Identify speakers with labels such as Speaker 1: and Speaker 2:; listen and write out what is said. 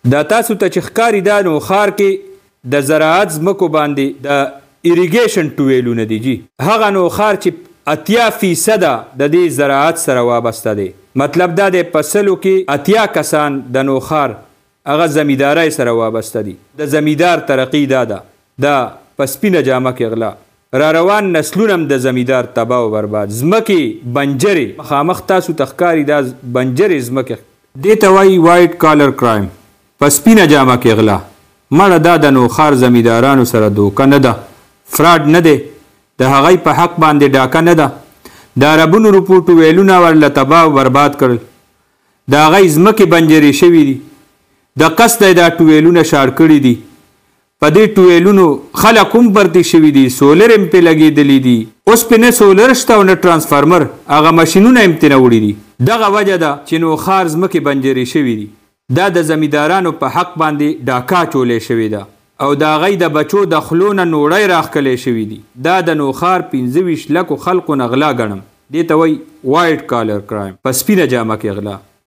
Speaker 1: دا تاسو ته چې ښکاري دا نوښار کې د زراعت ځمکو باندې د ایریګیشن ټویلونه دي جي هغه نوښار چې 80% د دې زراعت سره وابسته دی. مطلب دا دی په سلو کې 80 کسان د نوښار هغه زمیندارۍ سره وابسته دي. د زمیندار ترقي دا ده دا په سپینه جامه کې غلا را روان نسلونه هم د زمیندار تباه و برباد. ځمکې بنجرې مخامخ تاسو ته ښکاري دا بنجرې ځمکې دې ته وایي وایټ کالر کرایم. په سپینه جامه کې غلا مړه دا د نوښار زمیندارانو سره دوکه نه ده، فراډ نه دی، د هغوی په حق باندې ډاکه نه ده. د عربونو رپورټ ویلونه ورله تباه و برباد کړل. د هغوی ځمکې بنجرې شوي دي. د قصده دا ټویلونه شاړ کړي دي. په دې ټویلونو خلک هم پرتې شوي دي، سولر هم پې لګېدلي دي. اوس پې نه سولر شته او نه ټرانسفارمر، هغه ماشینونه هم ترې نه وړي دي. دغه وجه ده چې نوښار ځمکې بنجرې شوي دي. دا د زمیندارانو په حق باندې ډاکا چولې شوې ده او د هغوی د بچو د خولو نه نوړی راښکلی شوي دي. دا د نوښار 25 لکو خلقو نه غلا ګڼم. دې ته وایي وایټ کالر کرایم، په سپینه جامه کې غلا.